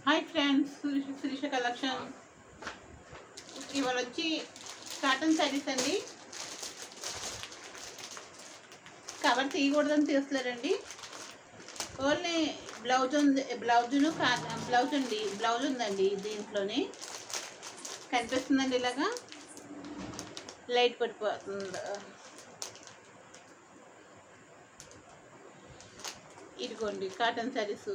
Hi friends, Sirisha collection. ఇవాళ వచ్చి cotton saris అండి. కవర్ తీయకూడదని తీస్తలేరండి. ఓన్లీ బ్లౌజ్ ఉంది, బ్లౌజ్ అండి, బ్లౌజ్ ఉందండి. దీంట్లోనే కనిపిస్తుందండి, ఇలాగా లైట్ పడిపోతుంది. ఇదిగోండి కాటన్ శారీస్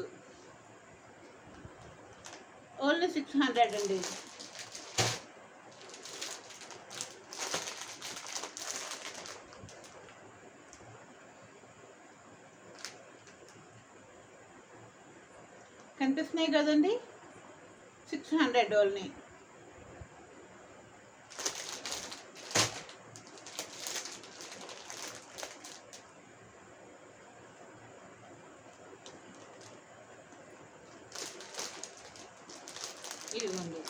ఓన్లీ 600 అండి. కనిపిస్తున్నాయి కదండి, 600 ఓన్లీ. ఇదిగోండి,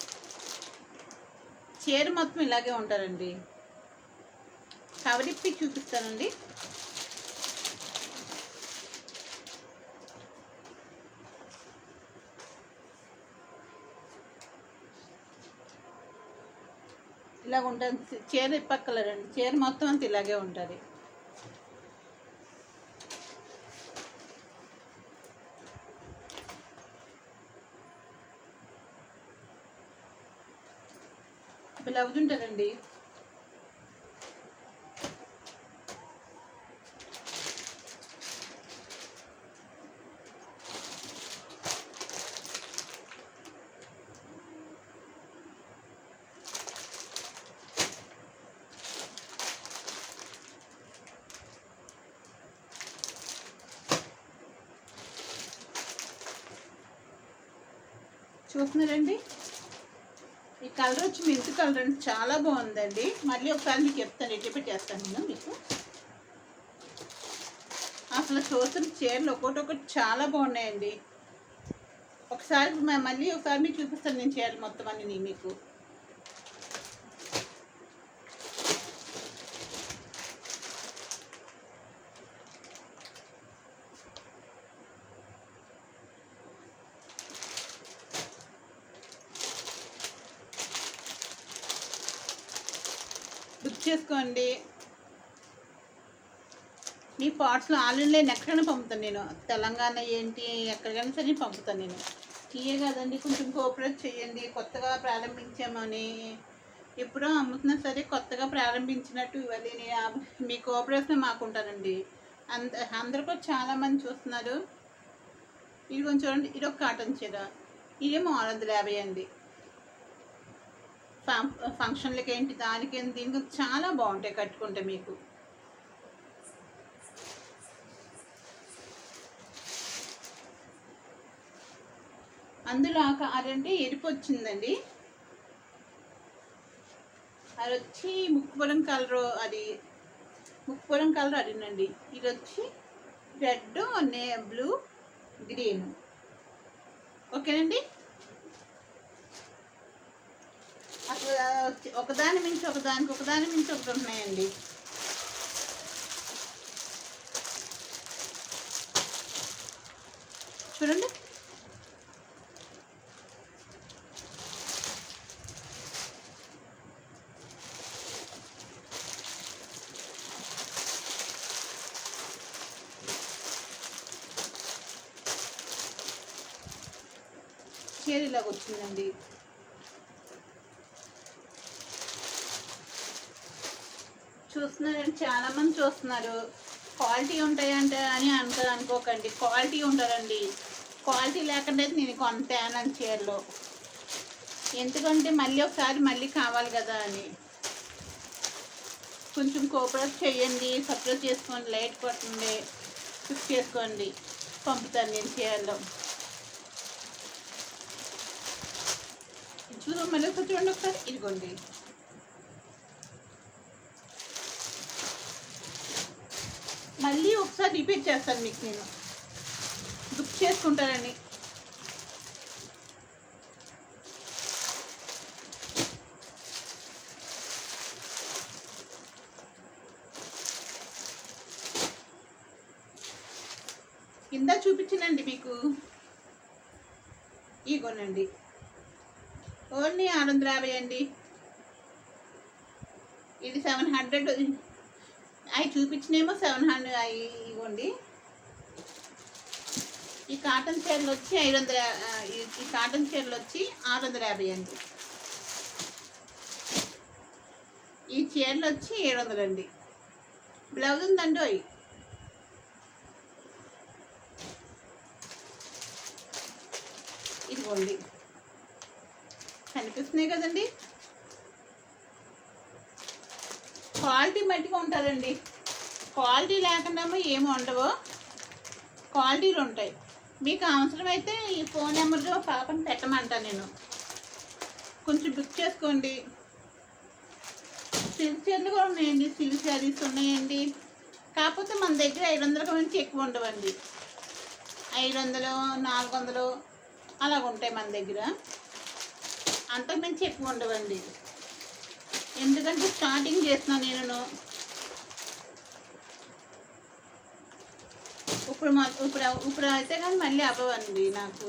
చీర మొత్తం ఇలాగే ఉంటారండి. కవరిప్పి చూపిస్తానండి. ఇలాగ ఉంటుంది చీర, ఇప్పక్కలేరండి. చీర మొత్తం అంతా ఇలాగే ఉంటుంది. బ్లౌజ్ ఉంటుందండి. చూస్తున్నారండి, ఈ కలర్ వచ్చి మెంతు కలర్ అండి, చాలా బాగుందండి. మళ్ళీ ఒకసారి మీకు చెప్తాను, ఎట్టి పెట్టేస్తాను నేను మీకు. అసలు చూసిన చీరలు ఒకటి చాలా బాగున్నాయండి. ఒకసారి మళ్ళీ ఒకసారి మీకు చూపిస్తాను నేను చీరలు మొత్తం అన్ని మీకు. బుక్ చేసుకోండి. మీ పార్ట్స్లో ఆన్లైన్లో ఎక్కడికైనా పంపుతాను నేను. తెలంగాణ ఏంటి, ఎక్కడికైనా సరే పంపుతాను నేను. ఇయే కదండి, కొంచెం కోఆపరేట్ చేయండి. కొత్తగా ప్రారంభించామని ఎప్పుడో అమ్ముతున్నా సరే కొత్తగా ప్రారంభించినట్టు ఇవన్నీ మీ కోఆపరేషన్ మాకు ఉంటానండి. అందరూ కూడా చాలామంది చూస్తున్నారు. ఇది కొంచెం చూడండి, ఇది ఒక కాటన్ చీర, ఇదేమో 650 అండి. ఫంక్షన్లకి ఏంటి, దానికి దీనికి చాలా బాగుంటాయి కట్టుకుంటే మీకు. అందులో అదంటే ఎరుపు వచ్చిందండి. అది వచ్చి ముక్కుపురం కలర్, అడినండి. ఇది వచ్చి రెడ్, బ్లూ, గ్రీన్. ఓకేనండి. అసలు ఒకదాని మించి ఒకటి ఉన్నాయండి. చూడండి, చీర ఇలాగ వచ్చిందండి. చూస్తున్నారండి, చాలామంది చూస్తున్నారు. క్వాలిటీ ఉంటాయంటే అని అనుకోకండి, క్వాలిటీ ఉంటారండి. క్వాలిటీ లేకుండా నేను కొంటాను చీరలో. ఎందుకంటే మళ్ళీ కావాలి కదా అని. కొంచెం కోఆపరేట్ చేయండి, సబ్స్క్రైబ్ చేసుకోండి, లైట్ కొట్టండి, కుక్ చేసుకోండి. పంపుతాను నేను చీరలో. మళ్ళీ ఒకసారి చూడండి, ఒకసారి ఇదిగోండి. మళ్ళీ ఒకసారి రిపీట్ చేస్తాను మీకు నేను. బుక్ చేసుకుంటానండి. కింద చూపించనండి మీకు. ఇగోనండి, ఓన్లీ 650 అండి. ఇది 700, అవి చూపించినేమో 700 అవి. ఇవ్వండి, ఈ కాటన్ చీరలు వచ్చి 500, ఈ కాటన్ చీరలు వచ్చి 650 అండి. ఈ చీరలు వచ్చి 700 అండి. బ్లౌజ్ ఉందండి అవి. ఇదిగోండి, కనిపిస్తున్నాయి కదండి. క్వాలిటీ మట్టిగా ఉంటుందండి. క్వాలిటీ లేకుండా ఏమి ఉండవు, క్వాలిటీలు ఉంటాయి. మీకు అవసరమైతే ఈ ఫోన్ నెంబర్లో పాపని పెట్టమంటాను నేను, కొంచెం బుక్ చేసుకోండి. సిల్క్ చీరలు కూడా ఉన్నాయండి, సిల్క్ శారీస్ ఉన్నాయండి. కాకపోతే మన దగ్గర 500 నుంచి ఎక్కువ ఉండవండి. 500, 400 అలాగ ఉంటాయి మన దగ్గర, అంతకుమించి ఎక్కువ ఉండవండి. ఎందుకంటే స్టార్టింగ్ చేస్తున్నాను నేను. ఇప్పుడు అయితే కానీ మళ్ళీ అవ్వండి నాకు.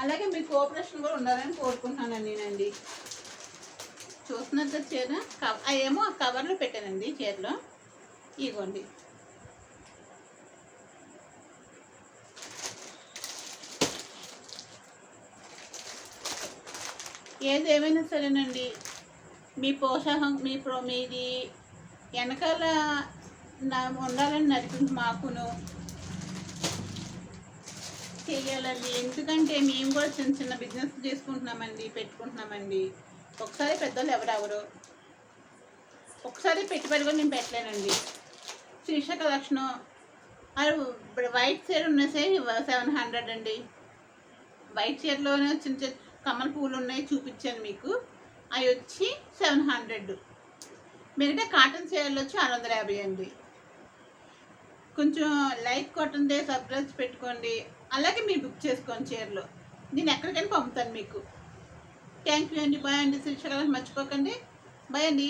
అలాగే మీ కోఆపరేషన్ కూడా ఉండాలని కోరుకుంటున్నానండి నేనండి. చూస్తున్నట్టు చీర ఏమో కవర్లో పెట్టానండి చీరలో. ఇగోండి, ఏదేమైనా సరేనండి, మీ ప్రోత్సాహం మీది వెనకాల ఉండాలని నడిపించి మాకును చెయ్యాలండి. ఎందుకంటే మేము కూడా చిన్న చిన్న బిజినెస్ చేసుకుంటున్నామండి, పెట్టుకుంటున్నామండి. ఒకసారి పెద్దోళ్ళు ఎవరెవరు ఒకసారి పెట్టుబడి కూడా నేను పెట్టలేనండి. శీర్ష కలెక్షను అది వైట్ చీర ఉన్నాయి 700 అండి. వైట్ చీరలోనే చిన్న చిన్న కమ్మల పూలు ఉన్నాయి, చూపించాను మీకు. అవి వచ్చి 700. మిగతా కాటన్ చీరలు వచ్చి 650 అండి. కొంచెం లైక్ కొట్టండి, సబ్స్క్రైబ్ పెట్టుకోండి. అలాగే మీరు బుక్ చేసుకోండి చీరలు, నేను ఎక్కడికైనా పంపుతాను మీకు. థ్యాంక్ యూ అండి. బాయ్ అండి. శీర్ష కలెక్షన్ మర్చిపోకండి. బాయ్ అండి.